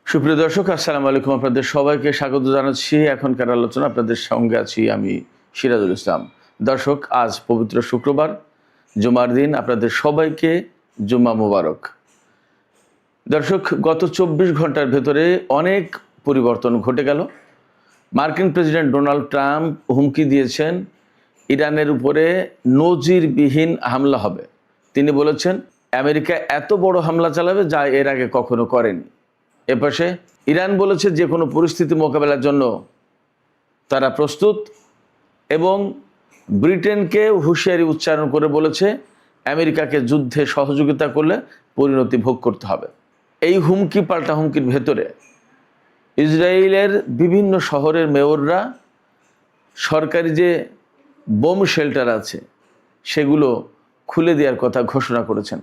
সুপ্রিয় দর্শক, আসসালামু আলাইকুম। আপনাদের সবাইকে স্বাগত জানাচ্ছি। এখনকার আলোচনা আপনাদের সঙ্গে আছি আমি সিরাজুল ইসলাম। দর্শক, আজ পবিত্র শুক্রবার, জুমার দিন। আপনাদের সবাইকে জুম্মা মুবারক। দর্শক, গত 24 ঘন্টার ভেতরে অনেক পরিবর্তন ঘটে গেল। মার্কিন প্রেসিডেন্ট ডোনাল্ড ট্রাম্প হুমকি দিয়েছেন ইরানের উপরে নজিরবিহীন হামলা হবে। তিনি বলেছেন আমেরিকা এত বড় হামলা চালাবে যা এর আগে কখনো করেনি। এপাশে ইরান বলেছে যে কোনো পরিস্থিতি মোকাবেলার জন্য তারা প্রস্তুত এবং ব্রিটেনকে হুঁশিয়ারি উচ্চারণ করে বলেছে আমেরিকাকে যুদ্ধে সহযোগিতা করলে পরিণতি ভোগ করতে হবে। এই হুমকি পাল্টা হুমকির ভেতরে ইসরায়েলের বিভিন্ন শহরের মেয়ররা সরকারি যে বোম শেল্টার আছে সেগুলো খুলে দেওয়ার কথা ঘোষণা করেছেন।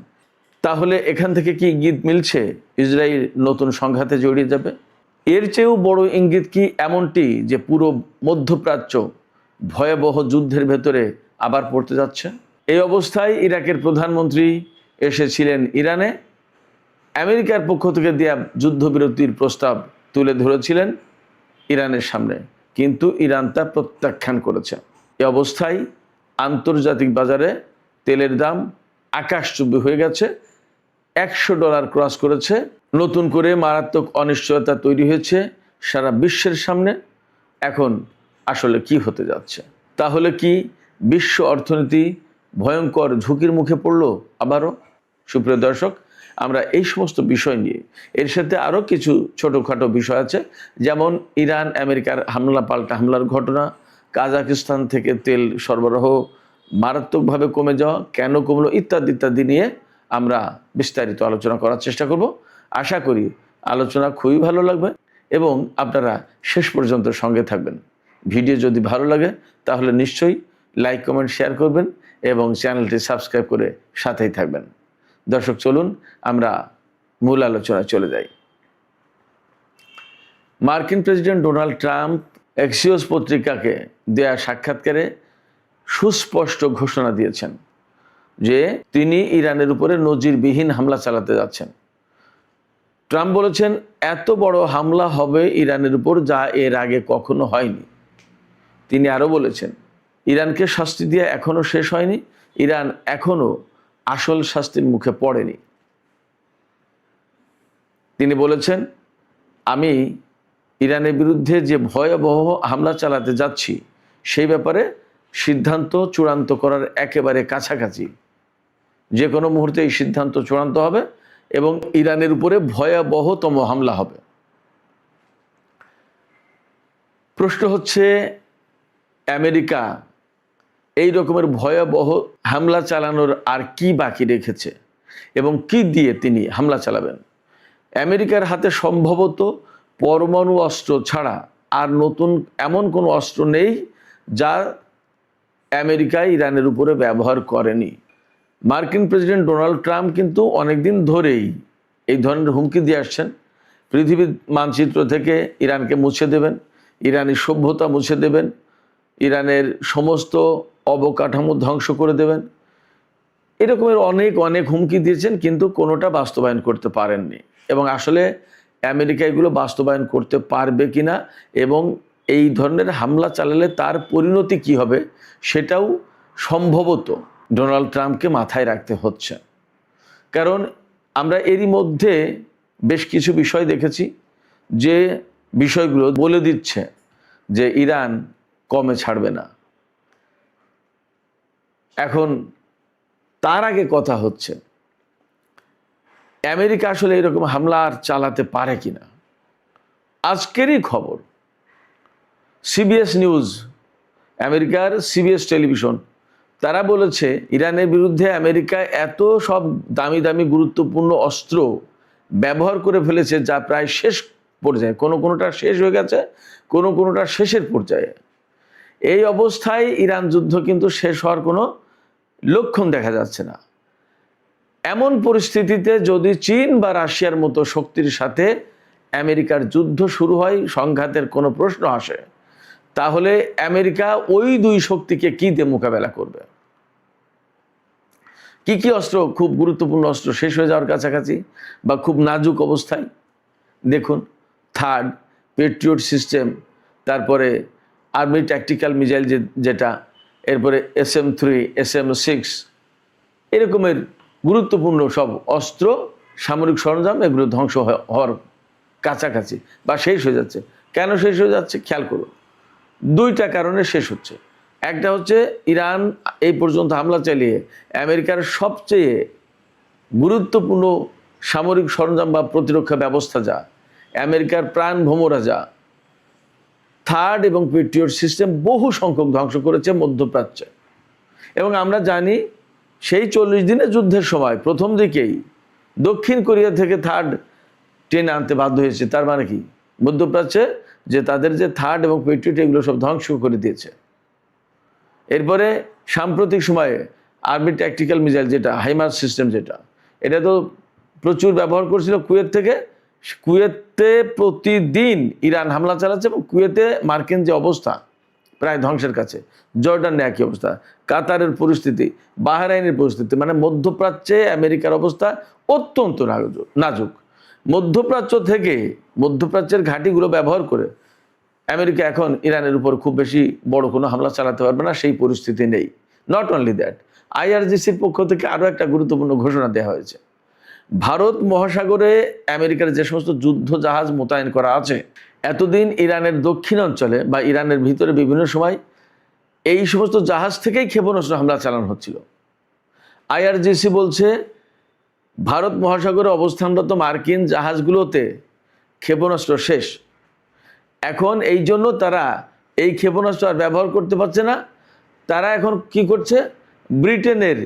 তাহলে এখান থেকে কি ইঙ্গিত মিলছে ইসরায়েল নতুন সংঘাতে জড়িয়ে যাবে? এর চেয়েও বড় ইঙ্গিত কি এমনটি যে পুরো মধ্যপ্রাচ্য ভয়াবহ যুদ্ধের ভেতরে আবার পড়তে যাচ্ছে? এই অবস্থায় ইরাকের প্রধানমন্ত্রী এসেছিলেন ইরানে। আমেরিকার পক্ষ থেকে দেয়া যুদ্ধবিরতির প্রস্তাব তুলে ধরেছিলেন ইরানের সামনে, কিন্তু ইরান তা প্রত্যাখ্যান করেছে। এই অবস্থায় আন্তর্জাতিক বাজারে তেলের দাম আকাশচুম্বী হয়ে গেছে। $100 ক্রস করেছে। নতুন করে মারাত্মক অনিশ্চয়তা তৈরি হয়েছে সারা বিশ্বের সামনে। এখন আসলে কি হতে যাচ্ছে? তাহলে কি বিশ্ব অর্থনীতি ভয়ঙ্কর ঝুঁকির মুখে পড়ল আবারও? সুপ্রিয় দর্শক, আমরা এই সমস্ত বিষয় নিয়ে, এর সাথে আরও কিছু ছোটোখাটো বিষয় আছে, যেমন ইরান আমেরিকার হামলা পাল্টা হামলার ঘটনা, কাজাকিস্তান থেকে তেল সরবরাহ মারাত্মকভাবে কমে যাওয়া, কেন কমলো, ইত্যাদি ইত্যাদি নিয়ে আমরা বিস্তারিত আলোচনা করার চেষ্টা করব। আশা করি আলোচনা খুবই ভালো লাগবে এবং আপনারা শেষ পর্যন্ত সঙ্গে থাকবেন। ভিডিও যদি ভালো লাগে তাহলে নিশ্চয়ই লাইক, কমেন্ট, শেয়ার করবেন এবং চ্যানেলটি সাবস্ক্রাইব করে সাথেই থাকবেন। দর্শক, চলুন আমরা মূল আলোচনায় চলে যাই। মার্কিন প্রেসিডেন্ট ডোনাল্ড ট্রাম্প এক্সিওস পত্রিকাকে দেয়া সাক্ষাৎকারে সুস্পষ্ট ঘোষণা দিয়েছেন যে তিনি ইরানের উপরে নজিরবিহীন হামলা চালাতে যাচ্ছেন। ট্রাম্প বলেছেন এত বড় হামলা হবে ইরানের উপর যা এর আগে কখনো হয়নি। তিনি আরও বলেছেন ইরানকে শাস্তি দিয়ে এখনও শেষ হয়নি, ইরান এখনও আসল শাস্তির মুখে পড়েনি। তিনি বলেছেন আমি ইরানের বিরুদ্ধে যে ভয়াবহ হামলা চালাতে যাচ্ছি সেই ব্যাপারে সিদ্ধান্ত চূড়ান্ত করার একেবারে কাছাকাছি। যে কোনো মুহূর্তে এই সিদ্ধান্ত চূড়ান্ত হবে এবং ইরানের উপরে ভয়াবহতম হামলা হবে। প্রশ্ন হচ্ছে আমেরিকা এই রকমের ভয়াবহ হামলা চালানোর আর কি বাকি রেখেছে এবং কি দিয়ে তিনি হামলা চালাবেন? আমেরিকার হাতে সম্ভবত পরমাণু অস্ত্র ছাড়া আর নতুন এমন কোনো অস্ত্র নেই যা আমেরিকা ইরানের উপরে ব্যবহার করেনি। মার্কিন প্রেসিডেন্ট ডোনাল্ড ট্রাম্প কিন্তু অনেকদিন ধরেই এই ধরনের হুমকি দিয়ে আসছেন। পৃথিবীর মানচিত্র থেকে ইরানকে মুছে দেবেন, ইরানি সভ্যতা মুছে দেবেন, ইরানের সমস্ত অবকাঠামো ধ্বংস করে দেবেন। এরকমের অনেক অনেক হুমকি দিয়েছেন, কিন্তু কোনোটা বাস্তবায়ন করতে পারেননি। এবং আসলে আমেরিকা এগুলো বাস্তবায়ন করতে পারবে কিনা এবং এই ধরনের হামলা চালালে তার পরিণতি কি হবে সেটাও সম্ভবত ডোনাল্ড ট্রাম্পকে মাথায় রাখতে হচ্ছে। কারণ আমরা এরই মধ্যে বেশ কিছু বিষয় দেখেছি যে বিষয়গুলো বলে দিচ্ছে যে ইরান কমে ছাড়বে না। এখন তার আগে কথা হচ্ছে আমেরিকা আসলে এরকম হামলা আর চালাতে পারে কিনা। আজকেরই খবর, সিবিএস নিউজ, আমেরিকার সিবিএস টেলিভিশন, তারা বলেছে ইরানের বিরুদ্ধে আমেরিকা এত সব দামি দামি গুরুত্বপূর্ণ অস্ত্র ব্যবহার করে ফেলেছে যা প্রায় শেষ পর্যায়ে, কোনোটা শেষ হয়ে গেছে, কোনোটা শেষের পর্যায়ে। এই অবস্থায় ইরান যুদ্ধ কিন্তু শেষ হওয়ার কোনো লক্ষণ দেখা যাচ্ছে না। এমন পরিস্থিতিতে যদি চীন বা রাশিয়ার মতো শক্তির সাথে আমেরিকার যুদ্ধ শুরু হয়, সংঘাতের কোনো প্রশ্ন আসে, তাহলে আমেরিকা ওই দুই শক্তিকে কি দিয়ে মোকাবেলা করবে? কি কি অস্ত্র খুব গুরুত্বপূর্ণ অস্ত্র শেষ হয়ে যাওয়ার কাছাকাছি বা খুব নাজুক অবস্থায়? দেখুন, থার্ড পেট্রিয়ট সিস্টেম, তারপরে আর্মি ট্যাকটিক্যাল মিসাইল যেটা, এরপরে SM-3, SM-6, এরকমের গুরুত্বপূর্ণ সব অস্ত্র, সামরিক সরঞ্জাম এগুলো ধ্বংস হওয়ার কাছাকাছি বা শেষ হয়ে যাচ্ছে। কেন শেষ হয়ে যাচ্ছে খেয়াল করুন, দুইটা কারণে শেষ হচ্ছে। একটা হচ্ছে ইরান এই পর্যন্ত হামলা চালিয়ে আমেরিকার সবচেয়ে গুরুত্বপূর্ণ সামরিক সরঞ্জাম বা প্রতিরক্ষা ব্যবস্থা যা আমেরিকার প্রাণ ভোমরা যা থার্ড এবং পেট্রিয়ট সিস্টেম বহু সংখ্যক ধ্বংস করেছে মধ্যপ্রাচ্যে। এবং আমরা জানি সেই 40 দিনের যুদ্ধের সময় প্রথম দিকেই দক্ষিণ কোরিয়া থেকে থার্ড টেনে আনতে বাধ্য হয়েছে। তার মানে কি মধ্যপ্রাচ্যে যে তাদের যে থার্ড এবং পেট্রিয়ট এগুলো সব ধ্বংস করে দিয়েছে। এরপরে সাম্প্রতিক সময়ে আর্মি ট্যাকটিক্যাল মিসাইল যেটা হাইমার্স সিস্টেম যেটা, এটা তো প্রচুর ব্যবহার করছিল কুয়েত থেকে। কুয়েতে প্রতিদিন ইরান হামলা চালাচ্ছে এবং কুয়েতে মার্কিন যে অবস্থা প্রায় ধ্বংসের কাছে, জর্ডানে একই অবস্থা, কাতারের পরিস্থিতি, বাহরাইনের পরিস্থিতি, মানে মধ্যপ্রাচ্যে আমেরিকার অবস্থা অত্যন্ত নাজুক। মধ্যপ্রাচ্যের ঘাঁটিগুলো ব্যবহার করে আমেরিকা এখন ইরানের উপর খুব বেশি বড় কোনো হামলা চালাতে পারবে না, সেই পরিস্থিতি নেই। নট অনলি দ্যাট, IRGCর পক্ষ থেকে আরও একটা গুরুত্বপূর্ণ ঘোষণা দেওয়া হয়েছে। ভারত মহাসাগরে আমেরিকার যে সমস্ত যুদ্ধ জাহাজ মোতায়েন করা আছে, এতদিন ইরানের দক্ষিণ অঞ্চলে বা ইরানের ভিতরে বিভিন্ন সময় এই সমস্ত জাহাজ থেকেই ক্ষেপণাস্ত্র হামলা চালানো হচ্ছিল। IRGC বলছে ভারত মহাসাগরে অবস্থানরত মার্কিন জাহাজগুলোতে ক্ষেপণাস্ত্র শেষ। এখন এই জন্য তারা এই ক্ষেপণাস্ত্র আর ব্যবহার করতে পারছে না। তারা এখন কি করছে, ব্রিটেনের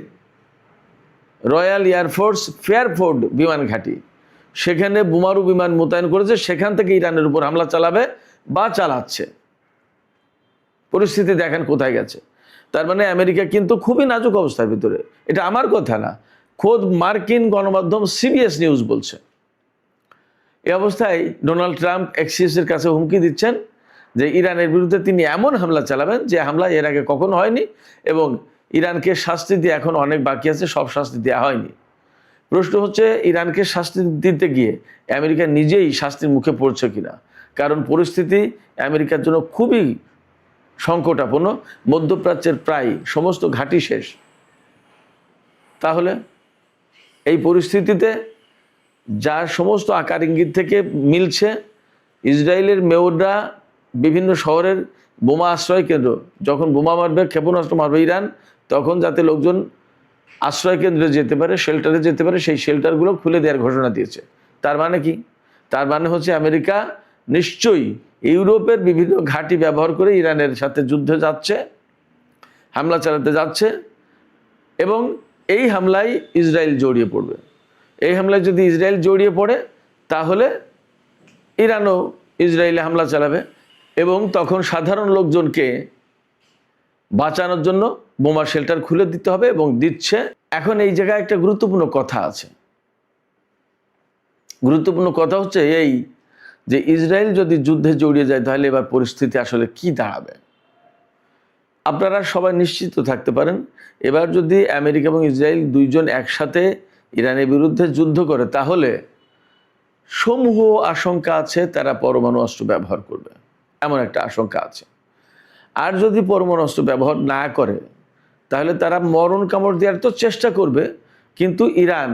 রয়্যাল এয়ারফোর্স ফেয়ারফোর্ড বিমান ঘাঁটি, সেখানে বোমারু বিমান মোতায়েন করেছে, সেখান থেকে ইরানের উপর হামলা চালাবে বা চালাচ্ছে। পরিস্থিতি দেখেন কোথায় গেছে। তার মানে আমেরিকা কিন্তু খুবই নাজুক অবস্থার ভিতরে। এটা আমার কথা না, খোদ মার্কিন গণমাধ্যম CBS নিউজ বলছে। এই অবস্থায় ডোনাল্ড ট্রাম্প এক্সিসের কাছে হুমকি দিচ্ছেন যে ইরানের বিরুদ্ধে তিনি এমন হামলা চালাবেন যে হামলা এর আগে কখনো হয়নি, এবং ইরানকে শাস্তি দিয়ে এখন অনেক বাকি আছে, সব শাস্তি দেওয়া হয়নি। প্রশ্ন হচ্ছে ইরানকে শাস্তি দিতে গিয়ে আমেরিকা নিজেই শাস্তির মুখে পড়ছে কিনা, কারণ পরিস্থিতি আমেরিকার জন্য খুবই সংকটাপন্ন। মধ্যপ্রাচ্যের প্রায় সমস্ত ঘাঁটি শেষ। তাহলে এই পরিস্থিতিতে যা সমস্ত আকার ইঙ্গিত থেকে মিলছে, ইসরায়েলের মেয়ররা বিভিন্ন শহরের বোমা আশ্রয় কেন্দ্র, যখন বোমা মারবে, ক্ষেপণাস্ত্র মারবে ইরান, তখন যাতে লোকজন আশ্রয় কেন্দ্রে যেতে পারে, শেল্টারে যেতে পারে, সেই শেল্টারগুলো খুলে দেওয়ার ঘোষণা দিয়েছে। তার মানে কি? তার মানে হচ্ছে আমেরিকা নিশ্চয়ই ইউরোপের বিভিন্ন ঘাঁটি ব্যবহার করে ইরানের সাথে যুদ্ধে যাচ্ছে, হামলা চালাতে যাচ্ছে, এবং এই হামলায় ইসরায়েল জড়িয়ে পড়বে। এই হামলায় যদি ইসরায়েল জড়িয়ে পড়ে, তাহলে ইরানও ইসরায়েলে হামলা চালাবে, এবং তখন সাধারণ লোকজনকে বাঁচানোর জন্য বোমা শেল্টার খুলে দিতে হবে, এবং দিচ্ছে। এখন এই জায়গায় একটা গুরুত্বপূর্ণ কথা আছে। গুরুত্বপূর্ণ কথা হচ্ছে এই যে ইসরায়েল যদি যুদ্ধে জড়িয়ে যায়, তাহলে এবার পরিস্থিতি আসলে কি দাঁড়াবে। আপনারা সবাই নিশ্চিত থাকতে পারেন, এবার যদি আমেরিকা এবং ইসরায়েল দুইজন একসাথে ইরানের বিরুদ্ধে যুদ্ধ করে, তাহলে সমূহ আশঙ্কা আছে তারা পরমাণু অস্ত্র ব্যবহার করবে, এমন একটা আশঙ্কা আছে। আর যদি পরমাণু অস্ত্র ব্যবহার না করে, তাহলে তারা মরণ কামড় দেওয়ার তো চেষ্টা করবে, কিন্তু ইরান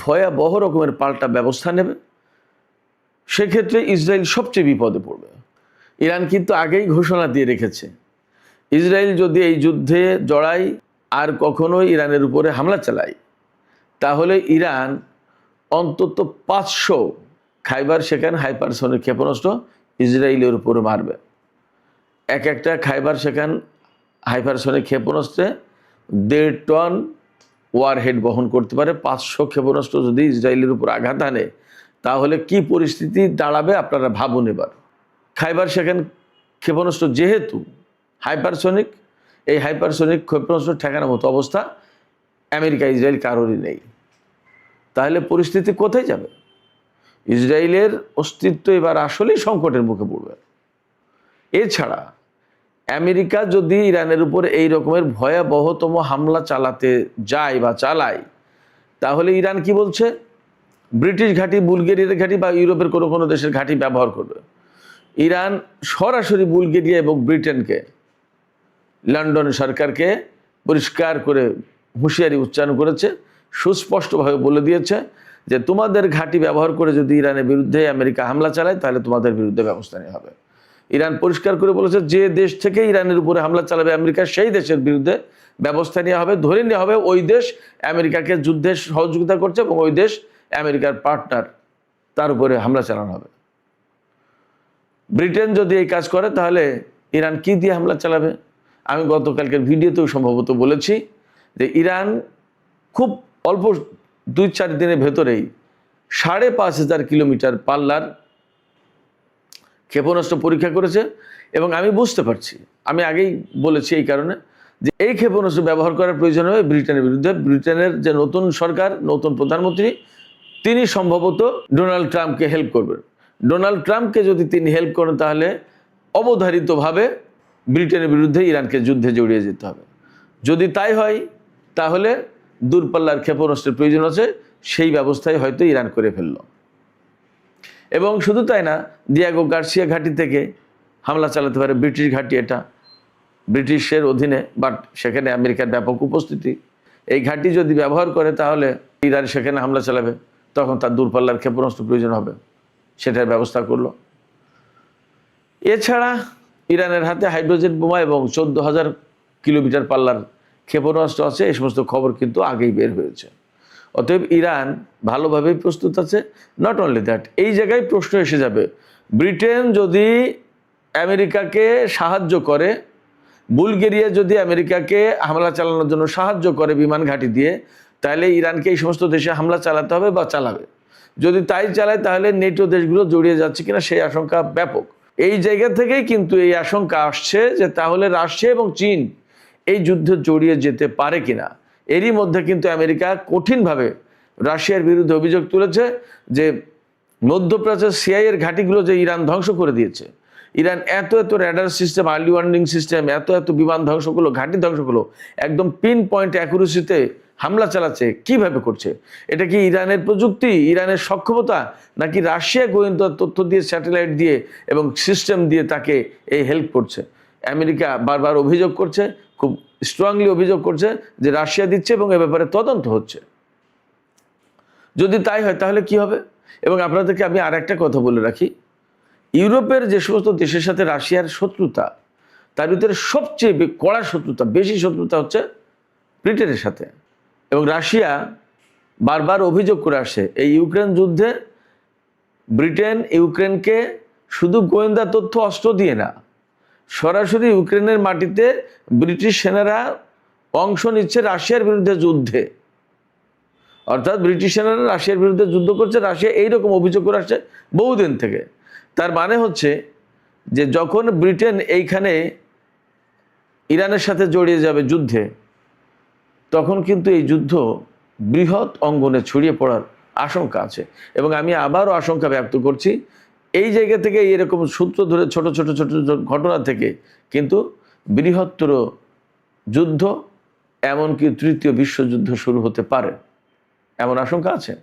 ভয়াবহ রকমের পাল্টা ব্যবস্থা নেবে। সেক্ষেত্রে ইসরায়েল সবচেয়ে বিপদে পড়বে। ইরান কিন্তু আগেই ঘোষণা দিয়ে রেখেছে, ইসরায়েল যদি এই যুদ্ধে জড়ায় আর কখনোই ইরানের উপরে হামলা চালায়, তাহলে ইরান অন্তত 500 খাইবার শেখান হাইপারসনিক ক্ষেপণাস্ত্র ইসরায়েলের উপরে মারবে। এক একটা খাইবার শেখান হাইপারসনিক ক্ষেপণাস্ত্রে 1.5 টন ওয়ারহেড বহন করতে পারে। 500 ক্ষেপণাস্ত্র যদি ইসরায়েলের উপর আঘাত আনে, তাহলে কি পরিস্থিতি দাঁড়াবে আপনারা ভাবুন। এবার খাইবার শেখান ক্ষেপণাস্ত্র যেহেতু হাইপারসনিক, এই হাইপারসনিক ক্ষেপণাস্ত্র ঠেকানোর মতো অবস্থা আমেরিকা ইসরায়েল কারোরই নেই। তাহলে পরিস্থিতি কোথায় যাবে? ইসরায়েলের অস্তিত্ব এবার আসলেই সংকটের মুখে পড়বে। এছাড়া আমেরিকা যদি ইরানের উপর এই রকমের ভয়াবহতম হামলা চালাতে যায় বা চালায়, তাহলে ইরান কি বলছে, ব্রিটিশ ঘাঁটি, বুলগেরিয়ার ঘাঁটি বা ইউরোপের কোনো কোনো দেশের ঘাঁটি ব্যবহার করবে। ইরান সরাসরি বুলগেরিয়া এবং ব্রিটেনকে, লন্ডন সরকারকে পরিষ্কার করে হুঁশিয়ারি উচ্চারণ করেছে, সুস্পষ্টভাবে বলে দিয়েছে যে তোমাদের ঘাঁটি ব্যবহার করে যদি ইরানের বিরুদ্ধে আমেরিকা হামলা চালায় তাহলে তোমাদের বিরুদ্ধে ব্যবস্থা নেওয়া হবে। ইরান পরিষ্কার করে বলেছে যে দেশ থেকে ইরানের উপরে হামলা চালাবে আমেরিকা, সেই দেশের বিরুদ্ধে ব্যবস্থা নেওয়া হবে, ধরে নেওয়া হবে ওই দেশ আমেরিকাকে যুদ্ধে সহযোগিতা করছে এবং ওই দেশ আমেরিকার পার্টনার, তার উপরে হামলা চালানো হবে। ব্রিটেন যদি এই কাজ করে তাহলে ইরান কি দিয়ে হামলা চালাবে? আমি গতকালকের ভিডিওতেও সম্ভবত বলেছি যে ইরান খুব অল্প 2-4 দিনের ভেতরেই 5,500 কিলোমিটার পাল্লার ক্ষেপণাস্ত্র পরীক্ষা করেছে। এবং আমি বুঝতে পারছি, আমি আগেই বলেছি এই কারণে যে এই ক্ষেপণাস্ত্র ব্যবহার করার প্রয়োজন হবে ব্রিটেনের বিরুদ্ধে। ব্রিটেনের যে নতুন সরকার, নতুন প্রধানমন্ত্রী, তিনি সম্ভবত ডোনাল্ড ট্রাম্পকে হেল্প করবেন। ডোনাল্ড ট্রাম্পকে যদি তিনি হেল্প করেন তাহলে অবধারিতভাবে ব্রিটেনের বিরুদ্ধে ইরানকে যুদ্ধে জড়িয়ে যেতে হবে। যদি তাই হয় তাহলে দূরপাল্লার ক্ষেপণাস্ত্রের প্রয়োজন আছে, সেই ব্যবস্থাই হয়তো ইরান করে ফেলল। এবং শুধু তাই না, দিয়াগো গার্সিয়া ঘাঁটি থেকে হামলা চালাতে পারে। ব্রিটিশ ঘাঁটি, এটা ব্রিটিশের অধীনে, বাট সেখানে আমেরিকার ব্যাপক উপস্থিতি। এই ঘাঁটি যদি ব্যবহার করে তাহলে ইরান সেখানে হামলা চালাবে, তখন তার দূরপাল্লার ক্ষেপণাস্ত্র প্রয়োজন হবে, সেটার ব্যবস্থা করলো। এছাড়া ইরানের হাতে হাইড্রোজেন বোমা এবং 14,000 কিলোমিটার পাল্লার ক্ষেপণাস্ত্র আছে, এই সমস্ত খবর কিন্তু আগেই বের হয়েছে। অতএব ইরান ভালোভাবেই প্রস্তুত আছে। নট অনলি দ্যাট, এই জায়গায় প্রশ্ন এসে যাবে, ব্রিটেন যদি আমেরিকাকে সাহায্য করে, বুলগেরিয়া যদি আমেরিকাকে হামলা চালানোর জন্য সাহায্য করে বিমান ঘাঁটি দিয়ে, তাহলে ইরানকে এই সমস্ত দেশে হামলা চালাতে হবে বা চালাবে। যদি তাই চালায় তাহলে নেটো দেশগুলো জড়িয়ে যাচ্ছে কিনা সেই আশঙ্কা ব্যাপক। এই জায়গা থেকেই কিন্তু এই আশঙ্কা আসছে যে তাহলে রাশিয়া এবং চীন এই যুদ্ধে জড়িয়ে যেতে পারে কিনা। এরই মধ্যে কিন্তু আমেরিকা কঠিনভাবে রাশিয়ার বিরুদ্ধে অভিযোগ তুলেছে যে মধ্যপ্রাচ্যের সিআইএর ঘাঁটিগুলো যে ইরান ধ্বংস করে দিয়েছে। ইরান এত এত radar system, early warning system, এত এত বিমান ধ্বংস করলো, ঘাঁটি ধ্বংস করলো, একদম পিন পয়েন্ট অ্যাকুরেসিতে হামলা চালাচ্ছে। কিভাবে করছে? এটা কি ইরানের প্রযুক্তি, ইরানের সক্ষমতা, নাকি রাশিয়া গোয়েন্দা তথ্য দিয়ে, স্যাটেলাইট দিয়ে এবং সিস্টেম দিয়ে তাকে এই হেল্প করছে? আমেরিকা বারবার অভিযোগ করছে, খুব স্ট্রংলি অভিযোগ করছে যে রাশিয়া দিচ্ছে এবং এ ব্যাপারে তদন্ত হচ্ছে। যদি তাই হয় তাহলে কি হবে? এবং আপনাদেরকে আমি আর একটা কথা বলে রাখি, ইউরোপের যে সমস্ত দেশের সাথে রাশিয়ার শত্রুতা, তার ভিতরে সবচেয়ে কড়া শত্রুতা, বেশি শত্রুতা হচ্ছে ব্রিটেনের সাথে। এবং রাশিয়া বারবার অভিযোগ করে আসে এই ইউক্রেন যুদ্ধে ব্রিটেন ইউক্রেনকে শুধু গোয়েন্দা তথ্য, অস্ত্র দিয়ে না, সরাসরি ইউক্রেনের মাটিতে ব্রিটিশ সেনারা অংশ নিচ্ছে রাশিয়ার বিরুদ্ধে যুদ্ধে। অর্থাৎ ব্রিটিশ সেনারা রাশিয়ার বিরুদ্ধে যুদ্ধ করছে, রাশিয়া এইরকম অভিযোগ করে আসছে বহুদিন থেকে। তার মানে হচ্ছে যে যখন ব্রিটেন এইখানে ইরানের সাথে জড়িয়ে যাবে যুদ্ধে, তখন কিন্তু এই যুদ্ধ বৃহৎ অঙ্গনে ছড়িয়ে পড়ার আশঙ্কা আছে। এবং আমি আবারও আশঙ্কা ব্যক্ত করছি, এই জায়গা থেকে এরকম সূত্র ধরে ছোট ছোট ছোট ঘটনা থেকে কিন্তু বৃহত্তর যুদ্ধ, এমনকি তৃতীয় বিশ্বযুদ্ধ শুরু হতে পারে, এমন আশঙ্কা আছে।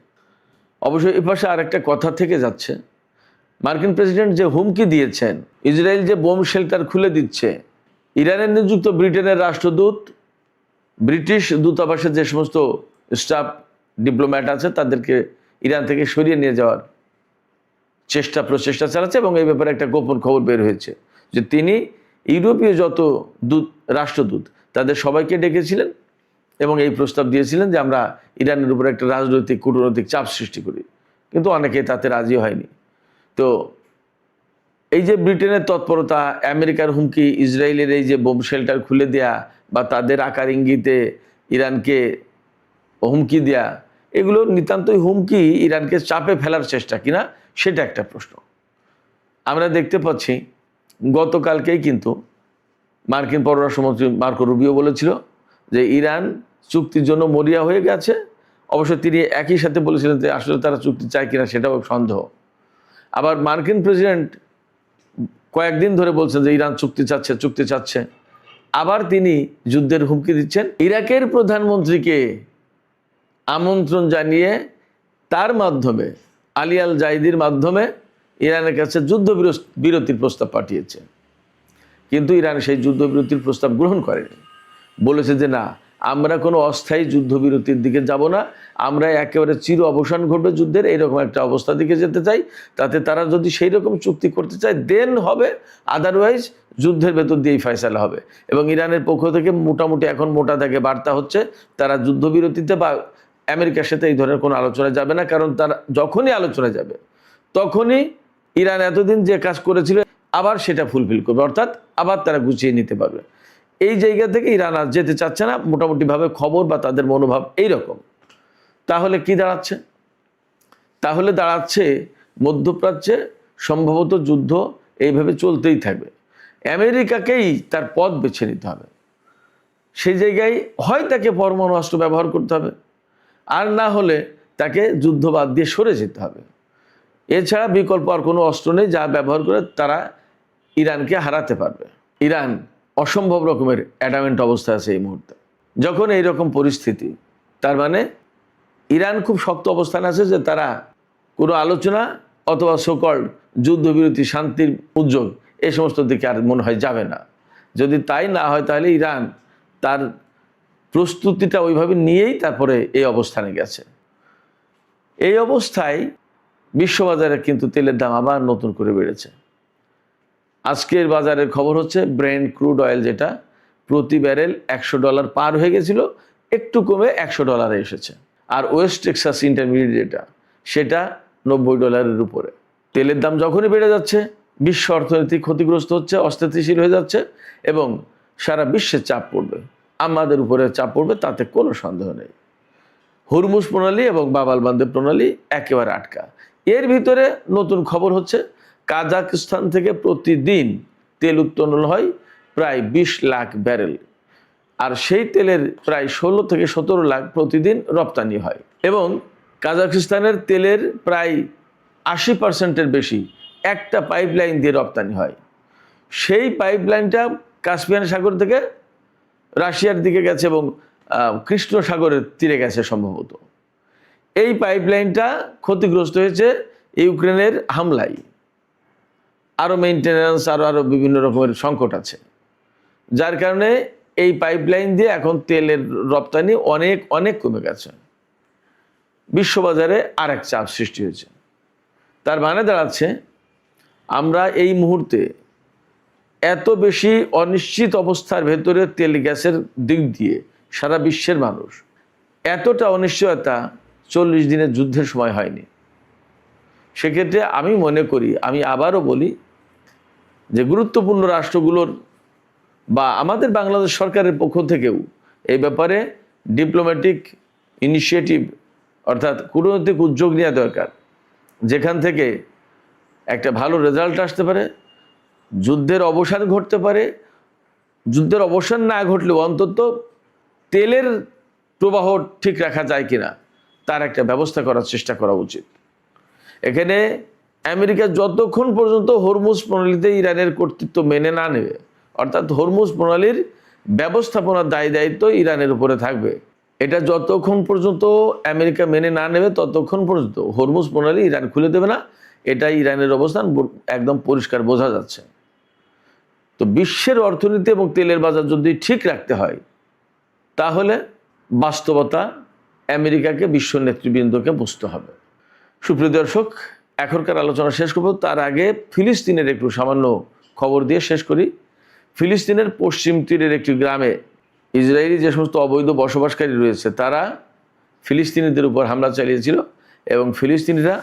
অবশ্যই এ পাশে আরেকটা কথা থেকে যাচ্ছে, মার্কিন প্রেসিডেন্ট যে হুমকি দিয়েছেন, ইসরায়েল যে বোম শেল্টার খুলে দিচ্ছে, ইরানের নিযুক্ত ব্রিটেনের রাষ্ট্রদূত ব্রিটিশ দূতাবাসের যে সমস্ত স্টাফ, ডিপ্লোম্যাট আছে, তাদেরকে ইরান থেকে সরিয়ে নিয়ে যাওয়ার প্রচেষ্টা চালাচ্ছে। এবং এই ব্যাপারে একটা গোপন খবর বের হয়েছে যে তিনি ইউরোপীয় যত রাষ্ট্রদূত তাদের সবাইকে ডেকেছিলেন এবং এই প্রস্তাব দিয়েছিলেন যে আমরা ইরানের উপর একটা রাজনৈতিক, কূটনৈতিক চাপ সৃষ্টি করি, কিন্তু অনেকে তাতে রাজি হয়নি। তো এই যে ব্রিটেনের তৎপরতা, আমেরিকার হুমকি, ইসরায়েলের এই যে বোম শেল্টার খুলে দেয়া বা তাদের আকার ইঙ্গিতে ইরানকে হুমকি দেয়া, এগুলো নিতান্তই হুমকি, ইরানকে চাপে ফেলার চেষ্টা কিনা সেটা একটা প্রশ্ন। আমরা দেখতে পাচ্ছি গতকালকেই কিন্তু মার্কিন পররাষ্ট্রমন্ত্রী মার্কো রুবিও বলেছিল যে ইরান চুক্তির জন্য মরিয়া হয়ে গেছে। অবশ্য তিনি একই সাথে বলেছিলেন যে আসলে তারা চুক্তি চায় কিনা সেটাও সন্দেহ। আবার মার্কিন প্রেসিডেন্ট কয়েকদিন ধরে বলছেন যে ইরান চুক্তি চাচ্ছে। আবার তিনি যুদ্ধের হুমকি দিচ্ছেন। ইরাকের প্রধানমন্ত্রীকে আমন্ত্রণ জানিয়ে তার মাধ্যমে আলী আল জাইদির মাধ্যমে ইরানের কাছে বিরতির প্রস্তাব পাঠিয়েছে, কিন্তু ইরান সেই যুদ্ধবিরতির প্রস্তাব গ্রহণ করেনি। বলেছে যে না, আমরা কোনো অস্থায়ী যুদ্ধবিরতির দিকে যাব না, আমরা একেবারে চির অবসান ঘটবে যুদ্ধের এইরকম একটা অবস্থার দিকে যেতে চাই। তাতে তারা যদি সেই রকম চুক্তি করতে চায় দেন হবে, আদারওয়াইজ যুদ্ধের ভেতর দিয়েই ফয়সালা হবে। এবং ইরানের পক্ষ থেকে মোটামুটি এখন মোটা দাগে বার্তা হচ্ছে তারা যুদ্ধবিরতিতে বা আমেরিকার সাথে এই ধরনের কোনো আলোচনা যাবে না, কারণ তারা যখনই আলোচনা যাবে তখনই ইরান এতদিন যে কাজ করেছিল আবার সেটা ফুলফিল করবে, অর্থাৎ আবার তারা গুছিয়ে নিতে পারবে। এই জায়গা থেকে ইরান আর যেতে চাচ্ছে না, মোটামুটিভাবে খবর বা তাদের মনোভাব এইরকম। তাহলে কি দাঁড়াচ্ছে? তাহলে দাঁড়াচ্ছে মধ্যপ্রাচ্যে সম্ভবত যুদ্ধ এইভাবে চলতেই থাকবে। আমেরিকাকেই তার পথ বেছে নিতে হবে। সেই জায়গায় হয় তাকে পরমাণু অস্ত্র ব্যবহার করতে হবে, আর না হলে তাকে যুদ্ধ বাদ দিয়ে সরে যেতে হবে। এছাড়া বিকল্প আর কোনো অস্ত্র নেই যা ব্যবহার করে তারা ইরানকে হারাতে পারবে। ইরান অসম্ভব রকমের অ্যাডামেন্ট অবস্থা আছে এই মুহূর্তে। যখন এই রকম পরিস্থিতি, তার মানে ইরান খুব শক্ত অবস্থানে আছে যে তারা কোনো আলোচনা অথবা সোকল্ড যুদ্ধবিরতি, শান্তির উদ্যোগ এই সমস্ত দিকে আর মনে হয় যাবে না। যদি তাই না হয় তাহলে ইরান তার প্রস্তুতিটা ওইভাবে নিয়েই তারপরে এই অবস্থানে গেছে। এই অবস্থায় বিশ্ববাজারে কিন্তু তেলের দাম আবার নতুন করে বেড়েছে। আজকের বাজারের খবর হচ্ছে ব্রেন্ট ক্রুড অয়েল যেটা প্রতি ব্যারেল $100 পার হয়ে গেছিল, একটু কমে $100 এসেছে। আর ওয়েস্ট টেক্সাস ইন্টারমিডিয়েট যেটা সেটা $90 উপরে। তেলের দাম যখনই বেড়ে যাচ্ছে বিশ্ব অর্থনীতি ক্ষতিগ্রস্ত হচ্ছে, অস্থিতিশীল হয়ে যাচ্ছে এবং সারা বিশ্বের চাপ পড়বে, আমাদের উপরে চাপ পড়বে, তাতে কোনো সন্দেহ নেই। হরমুজ প্রণালী এবং বাব আল মানদেব প্রণালী একেবারে আটকা। এর ভিতরে নতুন খবর হচ্ছে কাজাখস্তান থেকে প্রতিদিন তেল উত্তোলন হয় প্রায় 20 লাখ ব্যারেল, আর সেই তেলের প্রায় 16 থেকে 17 লাখ প্রতিদিন রপ্তানি হয়। এবং কাজাখস্তানের তেলের প্রায় 80% বেশি একটা পাইপলাইন দিয়ে রপ্তানি হয়। সেই পাইপলাইনটা কাস্পিয়ান সাগর থেকে রাশিয়ার দিকে গেছে এবং কৃষ্ণ সাগরের তীরে গেছে সম্ভবত। এই পাইপলাইনটা ক্ষতিগ্রস্ত হয়েছে ইউক্রেনের হামলায়, আরও মেনটেন্যান্স আরও বিভিন্ন রকমের সংকট আছে, যার কারণে এই পাইপলাইন দিয়ে এখন তেলের রপ্তানি অনেক অনেক কমে গেছে। বিশ্ববাজারে আর এক চাপ সৃষ্টি হয়েছে। তার মানে দাঁড়াচ্ছে আমরা এই মুহূর্তে এত বেশি অনিশ্চিত অবস্থার ভেতরে তেল গ্যাসের দিক দিয়ে সারা বিশ্বের মানুষ, এতটা অনিশ্চয়তা 40 দিনের যুদ্ধের সময় হয়নি। সেক্ষেত্রে আমি মনে করি, আমি আবারও বলি যে গুরুত্বপূর্ণ রাষ্ট্রগুলোর বা আমাদের বাংলাদেশ সরকারের পক্ষ থেকেও এই ব্যাপারে ডিপ্লোম্যাটিক ইনিশিয়েটিভ অর্থাৎ কূটনৈতিক উদ্যোগ নেওয়া দরকার, যেখান থেকে একটা ভালো রেজাল্ট আসতে পারে, যুদ্ধের অবসান ঘটতে পারে। যুদ্ধের অবসান না ঘটলেও অন্তত তেলের প্রবাহ ঠিক রাখা যায় কিনা তার একটা ব্যবস্থা করার চেষ্টা করা উচিত। এখানে আমেরিকা যতক্ষণ পর্যন্ত হরমুজ প্রণালীতে ইরানের কর্তৃত্ব মেনে না নেবে, অর্থাৎ হরমুজ প্রণালীর ব্যবস্থাপনার দায় দায়িত্ব ইরানের উপরে থাকবে, এটা যতক্ষণ পর্যন্ত আমেরিকা মেনে না নেবে ততক্ষণ পর্যন্ত হরমুজ প্রণালী ইরান খুলে দেবে না। এটা ইরানের অবস্থান একদম পরিষ্কার বোঝা যাচ্ছে। তো বিশ্বের অর্থনীতি এবং তেলের বাজার যদি ঠিক রাখতে হয় তাহলে বাস্তবতা আমেরিকাকে, বিশ্ব নেতৃবৃন্দকে বুঝতে হবে। সুপ্রিয় দর্শক, এখনকার আলোচনা শেষ করব, তার আগে ফিলিস্তিনের একটু সামান্য খবর দিয়ে শেষ করি। ফিলিস্তিনের পশ্চিম তীরের একটি গ্রামে ইসরায়েলি যে সমস্ত অবৈধ বসবাসকারী রয়েছে তারা ফিলিস্তিনিদের উপর হামলা চালিয়েছিল এবং ফিলিস্তিনিরা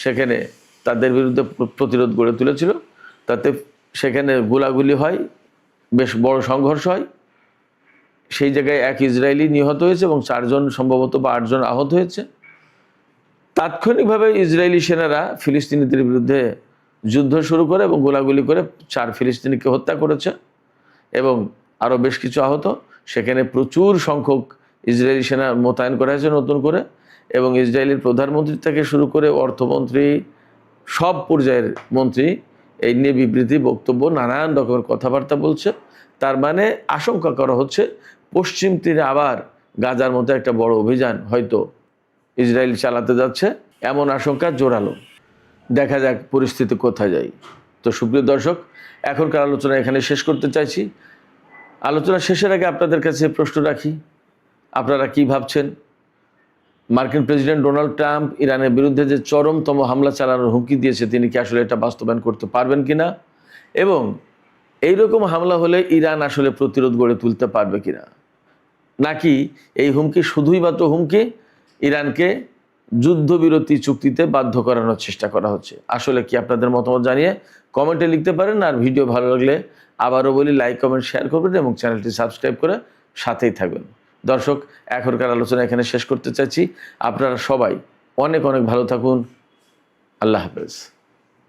সেখানে তাদের বিরুদ্ধে প্রতিরোধ গড়ে তুলেছিল। তাতে সেখানে গোলাগুলি হয়, বেশ বড় সংঘর্ষ হয়। সেই জায়গায় এক ইসরায়েলি নিহত হয়েছে এবং 4 জন সম্ভবত বা 8 জন আহত হয়েছে। তাৎক্ষণিকভাবে ইসরায়েলি সেনারা ফিলিস্তিনিদের বিরুদ্ধে যুদ্ধ শুরু করে এবং গোলাগুলি করে 4 ফিলিস্তিনিকে হত্যা করেছে এবং আরও বেশ কিছু আহত। সেখানে প্রচুর সংখ্যক ইসরায়েলি সেনা মোতায়েন করা হয়েছে নতুন করে এবং ইসরায়েলের প্রধানমন্ত্রী থেকে শুরু করে অর্থমন্ত্রী, সব পর্যায়ের মন্ত্রী এই নিয়ে বিবৃতি, বক্তব্য, নানান রকমের কথাবার্তা বলছে। তার মানে আশঙ্কা করা হচ্ছে পশ্চিম তীরে আবার গাজার মতো একটা বড় অভিযান হয়তো ইসরায়েল চালাতে যাচ্ছে এমন আশঙ্কা জোরালো। দেখা যাক পরিস্থিতি কোথায় যায়। তো সুপ্রিয় দর্শক, এখনকার আলোচনা এখানে শেষ করতে চাইছি। আলোচনা শেষের আগে আপনাদের কাছে প্রশ্ন রাখি, আপনারা কি ভাবছেন? মার্কিন প্রেসিডেন্ট ডোনাল্ড ট্রাম্প ইরানের বিরুদ্ধে যে চরমতম হামলা চালানোর হুমকি দিয়েছে, তিনি কি আসলে এটা বাস্তবায়ন করতে পারবেন কিনা, এবং এইরকম হামলা হলে ইরান আসলে প্রতিরোধ গড়ে তুলতে পারবে কিনা, নাকি এই হুমকি শুধুই মাত্র হুমকি, ইরানকে যুদ্ধবিরতি চুক্তিতে বাধ্য করানোর চেষ্টা করা হচ্ছে? আসলে কি আপনাদের মতামত জানিয়ে কমেন্টে লিখতে পারেন। আর ভিডিও ভালো লাগলে আবারও বলি, লাইক কমেন্ট শেয়ার করবেন এবং চ্যানেলটি সাবস্ক্রাইব করে সাথেই থাকবেন। দর্শক, এখনকার আলোচনা এখানে শেষ করতে চাইছি। আপনারা সবাই অনেক অনেক ভালো থাকুন। আল্লাহ হাফেজ।